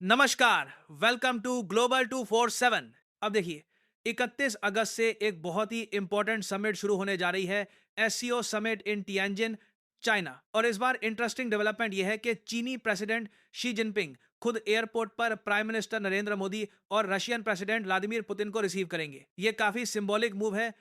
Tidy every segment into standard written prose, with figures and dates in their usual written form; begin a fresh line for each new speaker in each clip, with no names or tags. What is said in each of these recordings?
नमस्कार। Welcome to global 247। अब देखिए, 31 अगस्त से एक बहुत ही इंपॉर्टेंट समिट शुरू होने जा रही है। SCO summit in Tianjin, China. और इस बार इंटरेस्टिंग डेवलपमेंट यह है कि चीनी प्रेसिडेंट शी जिनपिंग खुद एयरपोर्ट पर प्राइम मिनिस्टर नरेंद्र मोदी और रशियन प्रेसिडेंट व्लादिमीर पुतिन को रिसीव करेंगे। ये काफी सिंबॉलिक मूव है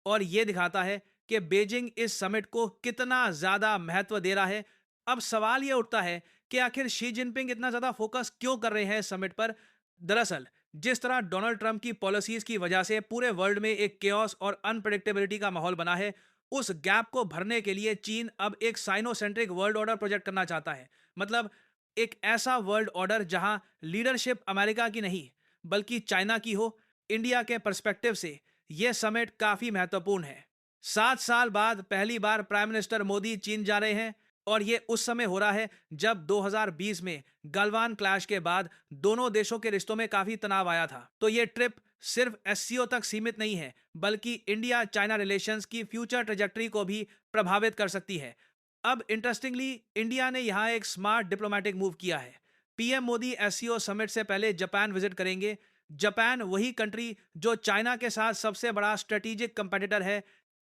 और ये दिखाता है कि बीजिंग इस समिट को कितना ज्यादा महत्व दे रहा है। अब सवाल ये उठता है कि आखिर शी जिनपिंग इतना ज्यादा फोकस क्यों कर रहे हैं इस समिट पर। दरअसल जिस तरह डोनाल्ड ट्रंप की पॉलिसीज की वजह से पूरे वर्ल्ड में एक केओस और अनप्रेडिक्टेबिलिटी का माहौल बना है, उस गैप को भरने के लिए चीन अब एक साइनोसेंट्रिक वर्ल्ड ऑर्डर प्रोजेक्ट करना चाहता है। मतलब एक ऐसा वर्ल्ड ऑर्डर जहां लीडरशिप अमेरिका की नहीं बल्कि चाइना की हो। इंडिया के पर्सपेक्टिव से यह समिट काफी महत्वपूर्ण है। 7 साल बाद पहली बार प्राइम मिनिस्टर मोदी चीन जा रहे हैं और ये उस समय हो रहा है जब 2020 में गलवान क्लैश के बाद दोनों देशों के रिश्तों में काफी तनाव आया था। तो ये ट्रिप सिर्फ एससीओ तक सीमित नहीं है बल्कि इंडिया चाइना रिलेशंस की फ्यूचर ट्रेजेक्टरी को भी प्रभावित कर सकती है। अब इंटरेस्टिंगली इंडिया ने यहां एक स्मार्ट डिप्लोमेटिक मूव किया है। पीएम मोदी एससीओ समिट से पहले जापान विजिट करेंगे। जापान वही कंट्री जो चाइना के साथ सबसे बड़ा स्ट्रेटेजिक कंपेटिटर है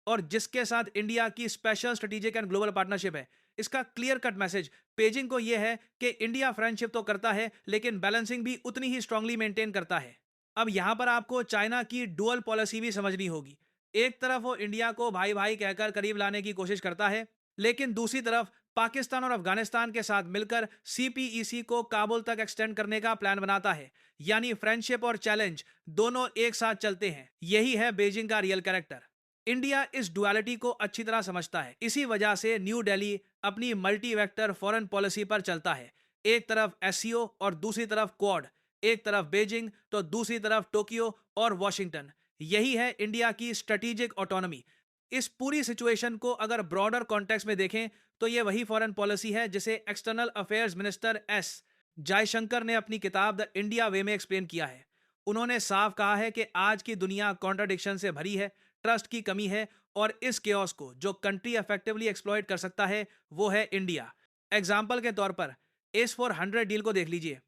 और जिसके साथ इंडिया की special strategic and global partnership है। इसका क्लियर कट मैसेज पेजिंग को यह है कि इंडिया फ्रेंडशिप तो करता है लेकिन बैलेंसिंग भी उतनी ही स्ट्रांगली मेंटेन करता है। अब यहां पर आपको चाइना की डुअल पॉलिसी भी समझनी होगी। एक तरफ वो इंडिया को भाई भाई कहकर करीब लाने की कोशिश करता है, लेकिन दूसरी तरफ पाकिस्तान और अफगानिस्तान के साथ मिलकर सीपीईसी को काबुल तक एक्सटेंड करने का प्लान बनाता है। यानी फ्रेंडशिप और चैलेंज दोनों एक साथ चलते हैं। यही है बीजिंग का रियल कैरेक्टर। इंडिया इस डुअलिटी को अच्छी तरह समझता है। इसी वजह से न्यू दिल्ली अपनी मल्टी वेक्टर फॉरेन पॉलिसी पर चलता है। एक तरफ एससीओ और दूसरी तरफ क्वाड, एक तरफ बीजिंग तो दूसरी तरफ टोक्यो और वॉशिंगटन। यही है इंडिया की स्ट्रेटेजिक ऑटोनॉमी। इस पूरी सिचुएशन को अगर ब्रॉडर कॉन्टेक्स्ट में देखें तो यह वही फॉरेन पॉलिसी है जिसे external affairs minister S Jaishankar ने अपनी किताब द इंडिया वे में एक्सप्लेन किया है। उन्होंने साफ कहा है कि आज की दुनिया कॉन्ट्राडिक्शन से भरी है, ट्रस्ट की कमी है और इस केओस को जो कंट्री इफेक्टिवली एक्सप्लॉइट कर सकता है वो है इंडिया। एग्जाम्पल के तौर पर एस-400 डील को देख लीजिए।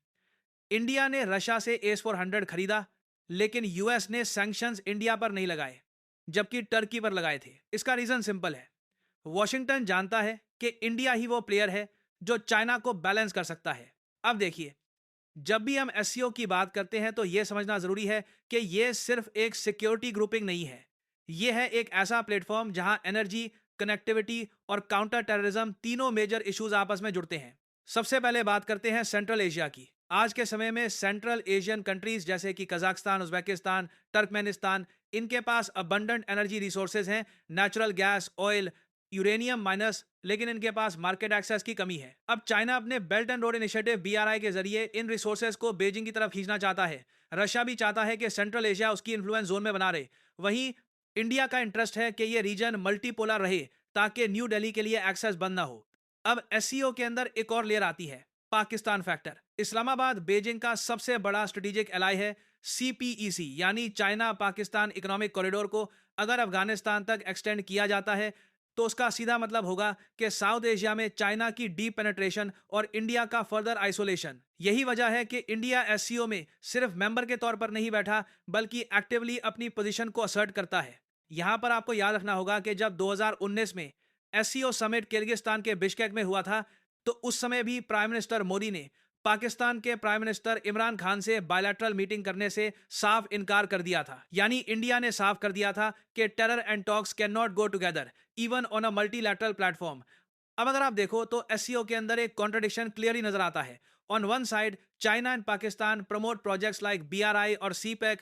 इंडिया ने रशिया से एस-400 खरीदा, लेकिन यूएस ने सैंक्शंस इंडिया पर नहीं लगाए जबकि टर्की पर लगाए थे। इसका रीजन सिंपल है, वॉशिंगटन जानता है कि इंडिया ही वो प्लेयर है जो चाइना को बैलेंस कर सकता है। अब देखिए, जब भी हम एससीओ की बात करते हैं तो यह समझना जरूरी है कि यह सिर्फ एक सिक्योरिटी ग्रुपिंग नहीं है। यह है एक ऐसा प्लेटफॉर्म जहां एनर्जी, कनेक्टिविटी और काउंटर टेररिज्म तीनों मेजर इश्यूज आपस में जुड़ते हैं। सबसे पहले बात करते हैं सेंट्रल एशिया की। आज के समय में सेंट्रल एशियन कंट्रीज जैसे कि कजाकिस्तान, उज्बेकिस्तान, टर्कमेनिस्तान, इनके पास अबंडेंट एनर्जी रिसोर्सेज हैं, natural gas, oil, uranium minus, लेकिन इनके पास मार्केट एक्सेस की कमी है। अब चाइना अपने belt and road initiative BRI के जरिए इन रिसोर्सेज को बीजिंग की तरफ खींचना चाहता है। रशिया भी चाहता है कि सेंट्रल एशिया उसकी इन्फ्लुएंस जोन में बना रहे। वहीं इंडिया का इंटरेस्ट है कि यह रीजन मल्टीपोलर रहे ताकि न्यू दिल्ली के लिए एक्सेस बंद ना हो। अब एससीओ के अंदर एक और लेयर आती है, पाकिस्तान फैक्टर। इस्लामाबाद बीजिंग का सबसे बड़ा स्ट्रेटेजिक एलाई है। सीपीईसी यानी चाइना पाकिस्तान इकोनॉमिक कॉरिडोर को अगर अफगानिस्तान तक एक्सटेंड किया जाता है तो उसका सीधा मतलब होगा कि साउथ एशिया में चाइना की डीप पेनेट्रेशन और इंडिया का फर्दर आइसोलेशन। यही वजह है कि इंडिया एससीओ में सिर्फ मेंबर के तौर पर नहीं बैठा बल्कि एक्टिवली अपनी पोजीशन को असर्ट करता है। यहां पर आपको याद रखना होगा कि जब 2019 में एससीओ समिट किर्गिस्तान के बिश्केक में हुआ था तो उस समय भी प्राइम मिनिस्टर मोदी ने पाकिस्तान के प्राइम मिनिस्टर इमरान खान से बायलैटरल मीटिंग करने से साफ इनकार कर दिया था। यानी इंडिया ने साफ कर दिया था कि terror and talks can not go together even on a multilateral platform. अब अगर आप देखो तो एससीओ के अंदर एक कॉन्ट्रडिक्शन क्लियरली नजर आता है। On one side China and Pakistan promote projects like BRI और सीपैक,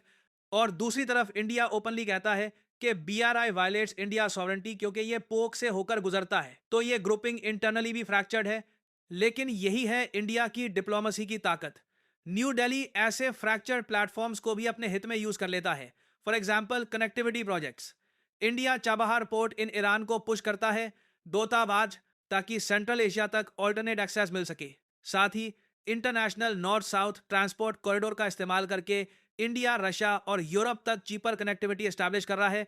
और दूसरी तरफ इंडिया ओपनली कहता है कि बीआरआई वायलेट्स इंडिया सॉवरेंटी क्योंकि ये पोक से होकर गुजरता है। तो ये ग्रुपिंग इंटरनली भी फ्रैक्चर्ड है। लेकिन यही है इंडिया की डिप्लोमेसी की ताकत। न्यू दिल्ली ऐसे फ्रैक्चर्ड प्लेटफॉर्म्स को भी अपने हित में यूज कर लेता है। For example connectivity projects. India Chabahar port in Iran को पुश करता है, दोताबाज, ताकि सेंट्रल एशिया तक ऑल्टरनेट एक्सेस मिल सके। साथ ही International North South Transport Corridor का इस्तेमाल करके इंडिया, रशिया और यूरोप तक चीपर कनेक्टिविटी एस्टैब्लिश कर रहा है।